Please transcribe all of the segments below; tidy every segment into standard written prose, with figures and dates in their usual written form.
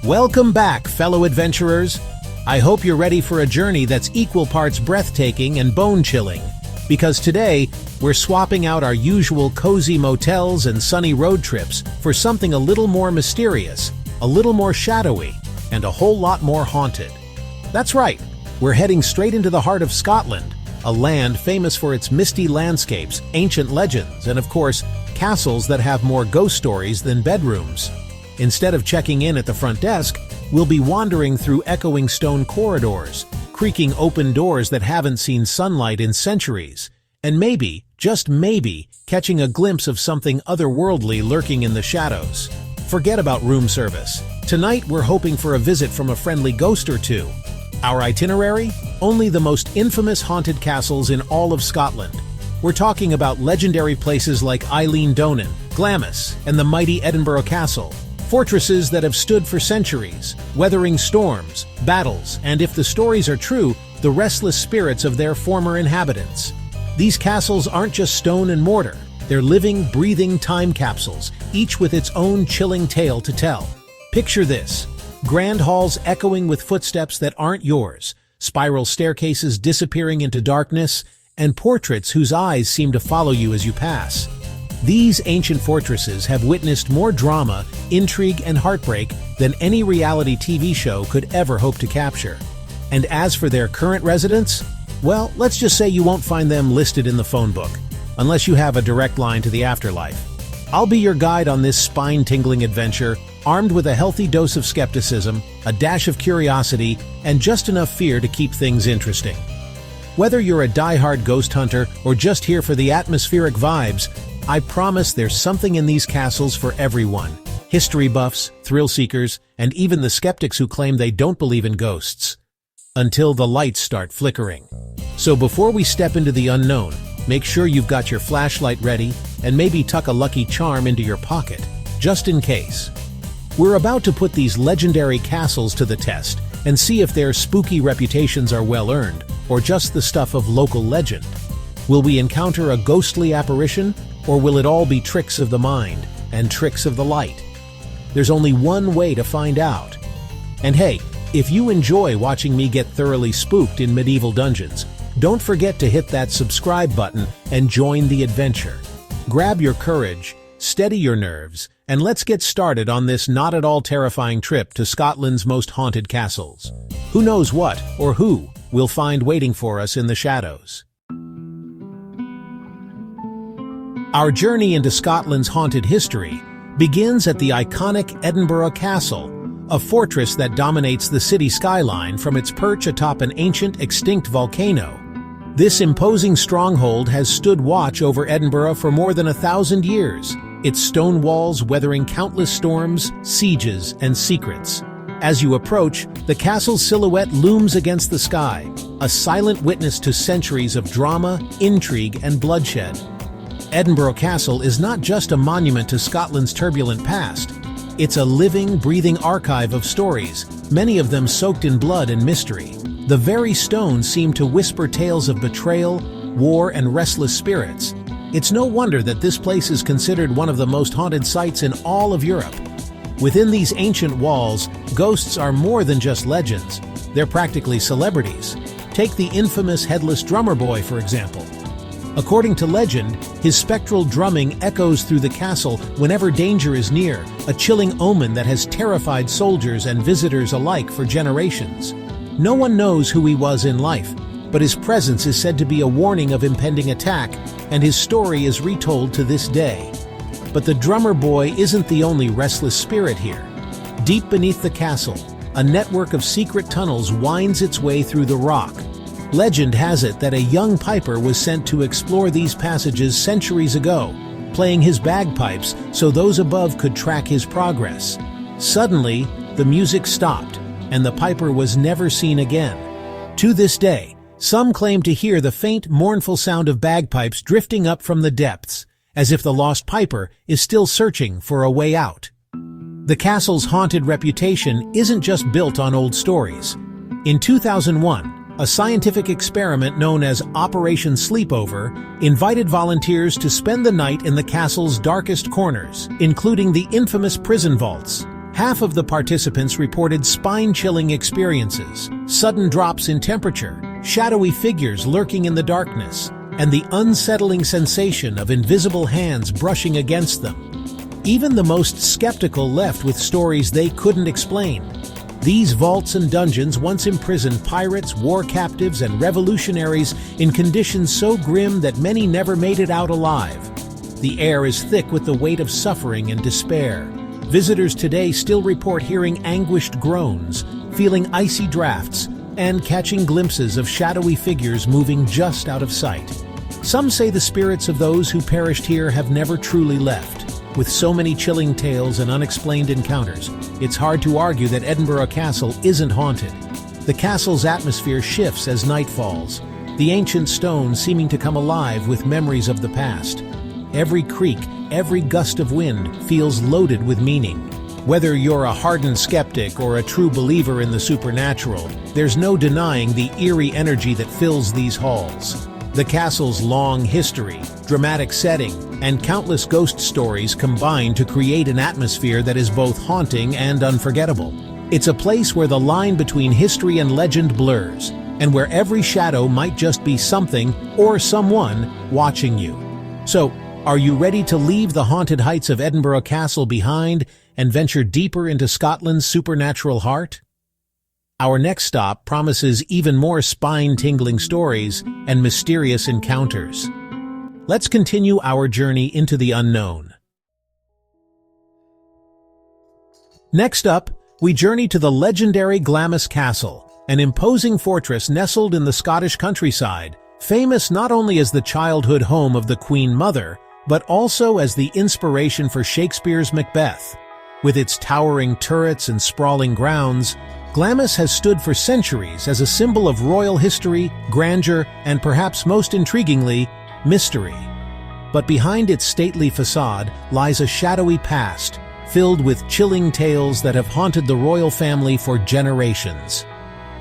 Welcome back, fellow adventurers. I hope you're ready for a journey that's equal parts breathtaking and bone-chilling. Because today, we're swapping out our usual cozy motels and sunny road trips for something a little more mysterious, a little more shadowy, and a whole lot more haunted. That's right, we're heading straight into the heart of Scotland, a land famous for its misty landscapes, ancient legends, and of course, castles that have more ghost stories than bedrooms. Instead of checking in at the front desk, we'll be wandering through echoing stone corridors, creaking open doors that haven't seen sunlight in centuries, and maybe, just maybe, catching a glimpse of something otherworldly lurking in the shadows. Forget about room service. Tonight we're hoping for a visit from a friendly ghost or two. Our itinerary? Only the most infamous haunted castles in all of Scotland. We're talking about legendary places like Eilean Donan, Glamis, and the mighty Edinburgh Castle. Fortresses that have stood for centuries, weathering storms, battles, and if the stories are true, the restless spirits of their former inhabitants. These castles aren't just stone and mortar. They're living, breathing time capsules, each with its own chilling tale to tell. Picture this: grand halls echoing with footsteps that aren't yours, spiral staircases disappearing into darkness, and portraits whose eyes seem to follow you as you pass. These ancient fortresses have witnessed more drama, intrigue, and heartbreak than any reality TV show could ever hope to capture. And as for their current residents, well, let's just say you won't find them listed in the phone book, unless you have a direct line to the afterlife. I'll be your guide on this spine-tingling adventure, armed with a healthy dose of skepticism, a dash of curiosity, and just enough fear to keep things interesting. Whether you're a die-hard ghost hunter or just here for the atmospheric vibes, I promise there's something in these castles for everyone. History buffs, thrill seekers, and even the skeptics who claim they don't believe in ghosts. Until the lights start flickering. So before we step into the unknown, make sure you've got your flashlight ready and maybe tuck a lucky charm into your pocket, just in case. We're about to put these legendary castles to the test and see if their spooky reputations are well-earned or just the stuff of local legend. Will we encounter a ghostly apparition, or will it all be tricks of the mind and tricks of the light? There's only one way to find out. And hey, if you enjoy watching me get thoroughly spooked in medieval dungeons, don't forget to hit that subscribe button and join the adventure. Grab your courage, steady your nerves, and let's get started on this not at all terrifying trip to Scotland's most haunted castles. Who knows what, or who, we'll find waiting for us in the shadows. Our journey into Scotland's haunted history begins at the iconic Edinburgh Castle, a fortress that dominates the city skyline from its perch atop an ancient, extinct volcano. This imposing stronghold has stood watch over Edinburgh for more than 1,000 years, its stone walls weathering countless storms, sieges, and secrets. As you approach, the castle's silhouette looms against the sky, a silent witness to centuries of drama, intrigue, and bloodshed. Edinburgh Castle is not just a monument to Scotland's turbulent past. It's a living, breathing archive of stories, many of them soaked in blood and mystery. The very stones seem to whisper tales of betrayal, war, and restless spirits. It's no wonder that this place is considered one of the most haunted sites in all of Europe. Within these ancient walls, ghosts are more than just legends. They're practically celebrities. Take the infamous Headless Drummer Boy, for example. According to legend, his spectral drumming echoes through the castle whenever danger is near, a chilling omen that has terrified soldiers and visitors alike for generations. No one knows who he was in life, but his presence is said to be a warning of impending attack, and his story is retold to this day. But the drummer boy isn't the only restless spirit here. Deep beneath the castle, a network of secret tunnels winds its way through the rock. Legend has it that a young piper was sent to explore these passages centuries ago, playing his bagpipes so those above could track his progress. Suddenly, the music stopped, and the piper was never seen again. To this day, some claim to hear the faint, mournful sound of bagpipes drifting up from the depths, as if the lost piper is still searching for a way out. The castle's haunted reputation isn't just built on old stories. In 2001, a scientific experiment known as Operation Sleepover invited volunteers to spend the night in the castle's darkest corners, including the infamous prison vaults. Half of the participants reported spine-chilling experiences, sudden drops in temperature, shadowy figures lurking in the darkness, and the unsettling sensation of invisible hands brushing against them. Even the most skeptical left with stories they couldn't explain. These vaults and dungeons once imprisoned pirates, war captives, and revolutionaries in conditions so grim that many never made it out alive. The air is thick with the weight of suffering and despair. Visitors today still report hearing anguished groans, feeling icy drafts, and catching glimpses of shadowy figures moving just out of sight. Some say the spirits of those who perished here have never truly left. With so many chilling tales and unexplained encounters, it's hard to argue that Edinburgh Castle isn't haunted. The castle's atmosphere shifts as night falls, the ancient stones seeming to come alive with memories of the past. Every creak, every gust of wind feels loaded with meaning. Whether you're a hardened skeptic or a true believer in the supernatural, there's no denying the eerie energy that fills these halls. The castle's long history, dramatic setting, and countless ghost stories combine to create an atmosphere that is both haunting and unforgettable. It's a place where the line between history and legend blurs, and where every shadow might just be something or someone watching you. So, are you ready to leave the haunted heights of Edinburgh Castle behind and venture deeper into Scotland's supernatural heart? Our next stop promises even more spine-tingling stories and mysterious encounters. Let's continue our journey into the unknown. Next up, we journey to the legendary Glamis Castle, an imposing fortress nestled in the Scottish countryside, famous not only as the childhood home of the Queen Mother, but also as the inspiration for Shakespeare's Macbeth. With its towering turrets and sprawling grounds, Glamis has stood for centuries as a symbol of royal history, grandeur, and perhaps most intriguingly, mystery. But behind its stately facade lies a shadowy past, filled with chilling tales that have haunted the royal family for generations.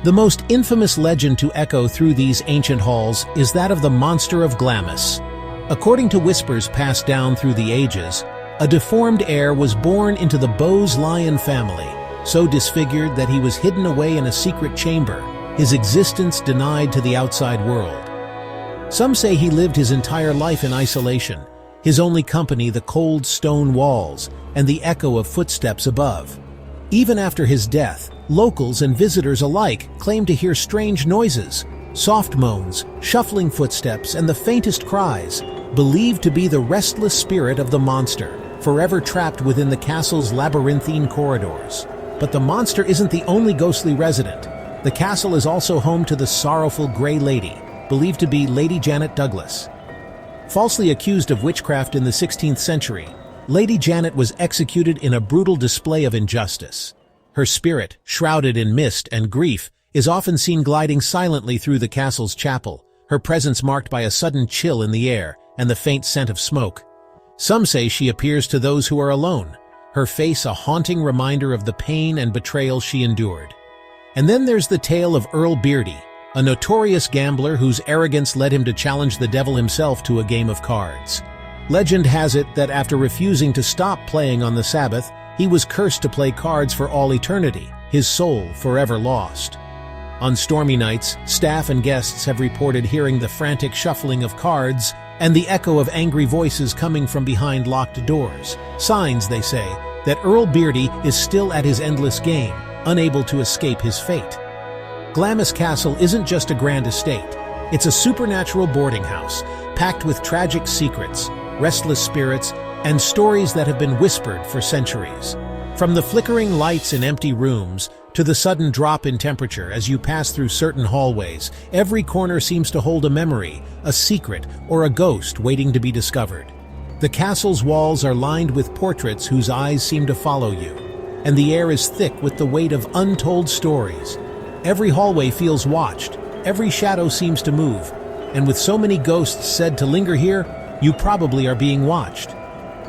The most infamous legend to echo through these ancient halls is that of the monster of Glamis. According to whispers passed down through the ages, a deformed heir was born into the Bowes lion family, so disfigured that he was hidden away in a secret chamber, his existence denied to the outside world. Some say he lived his entire life in isolation, his only company the cold stone walls and the echo of footsteps above. Even after his death, locals and visitors alike claim to hear strange noises, soft moans, shuffling footsteps, and the faintest cries, believed to be the restless spirit of the monster, forever trapped within the castle's labyrinthine corridors. But the monster isn't the only ghostly resident. The castle is also home to the sorrowful Grey Lady, believed to be Lady Janet Douglas. Falsely accused of witchcraft in the 16th century, Lady Janet was executed in a brutal display of injustice. Her spirit, shrouded in mist and grief, is often seen gliding silently through the castle's chapel, her presence marked by a sudden chill in the air and the faint scent of smoke. Some say she appears to those who are alone, her face a haunting reminder of the pain and betrayal she endured. And then there's the tale of Earl Beardy, a notorious gambler whose arrogance led him to challenge the devil himself to a game of cards. Legend has it that after refusing to stop playing on the Sabbath, he was cursed to play cards for all eternity, his soul forever lost. On stormy nights, staff and guests have reported hearing the frantic shuffling of cards and the echo of angry voices coming from behind locked doors. Signs, they say, that Earl Beardy is still at his endless game, unable to escape his fate. Glamis Castle isn't just a grand estate. It's a supernatural boarding house, packed with tragic secrets, restless spirits, and stories that have been whispered for centuries. From the flickering lights in empty rooms to the sudden drop in temperature as you pass through certain hallways, every corner seems to hold a memory, a secret, or a ghost waiting to be discovered. The castle's walls are lined with portraits whose eyes seem to follow you, and the air is thick with the weight of untold stories. Every hallway feels watched, every shadow seems to move, and with so many ghosts said to linger here, you probably are being watched.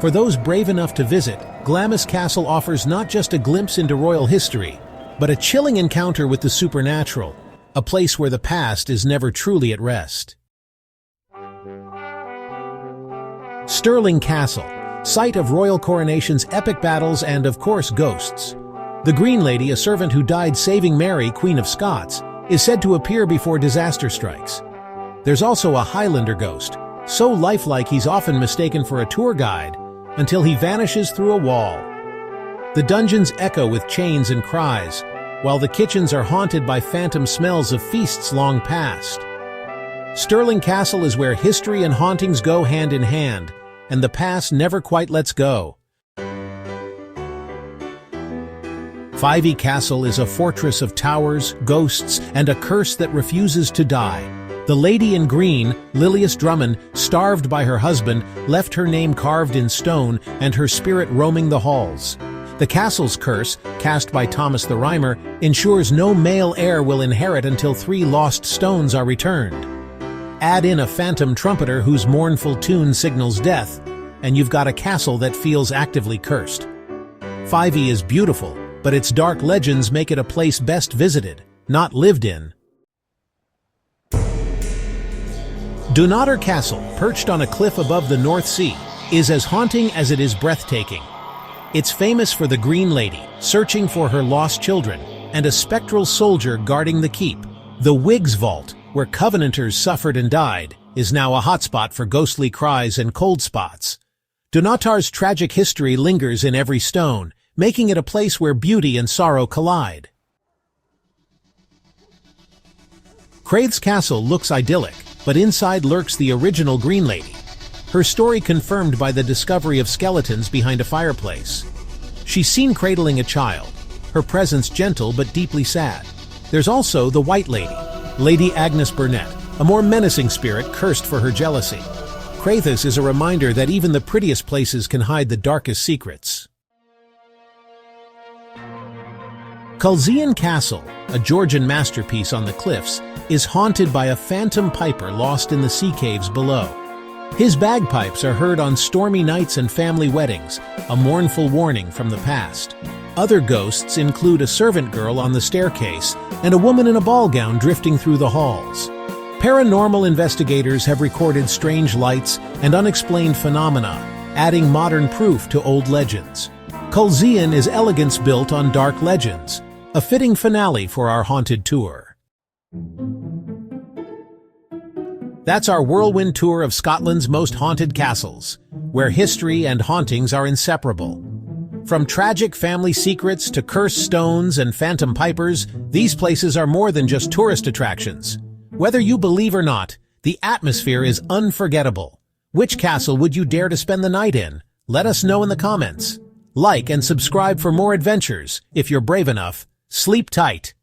For those brave enough to visit, Glamis Castle offers not just a glimpse into royal history, but a chilling encounter with the supernatural, a place where the past is never truly at rest. Stirling Castle, site of royal coronations, epic battles, and of course ghosts. The Green Lady, a servant who died saving Mary, Queen of Scots, is said to appear before disaster strikes. There's also a Highlander ghost, so lifelike he's often mistaken for a tour guide, until he vanishes through a wall. The dungeons echo with chains and cries, while the kitchens are haunted by phantom smells of feasts long past. Stirling Castle is where history and hauntings go hand in hand, and the past never quite lets go. Foggy Castle is a fortress of towers, ghosts, and a curse that refuses to die. The Lady in Green, Lilias Drummond, starved by her husband, left her name carved in stone and her spirit roaming the halls. The castle's curse, cast by Thomas the Rhymer, ensures no male heir will inherit until 3 lost stones are returned. Add in a phantom trumpeter whose mournful tune signals death, and you've got a castle that feels actively cursed. Foggy is beautiful, but its dark legends make it a place best visited, not lived in. Dunnottar Castle, perched on a cliff above the North Sea, is as haunting as it is breathtaking. It's famous for the Green Lady, searching for her lost children, and a spectral soldier guarding the keep. The Whigs Vault, where Covenanters suffered and died, is now a hotspot for ghostly cries and cold spots. Dunnottar's tragic history lingers in every stone, making it a place where beauty and sorrow collide. Craith's Castle looks idyllic, but inside lurks the original Green Lady. Her story confirmed by the discovery of skeletons behind a fireplace. She's seen cradling a child, her presence gentle but deeply sad. There's also the White Lady, Lady Agnes Burnett, a more menacing spirit cursed for her jealousy. Craith's is a reminder that even the prettiest places can hide the darkest secrets. Culzean Castle, a Georgian masterpiece on the cliffs, is haunted by a phantom piper lost in the sea caves below. His bagpipes are heard on stormy nights and family weddings, a mournful warning from the past. Other ghosts include a servant girl on the staircase and a woman in a ball gown drifting through the halls. Paranormal investigators have recorded strange lights and unexplained phenomena, adding modern proof to old legends. Culzean is elegance built on dark legends, a fitting finale for our haunted tour. That's our whirlwind tour of Scotland's most haunted castles, where history and hauntings are inseparable. From tragic family secrets to cursed stones and phantom pipers, these places are more than just tourist attractions. Whether you believe or not, the atmosphere is unforgettable. Which castle would you dare to spend the night in? Let us know in the comments. Like and subscribe for more adventures. If you're brave enough, sleep tight.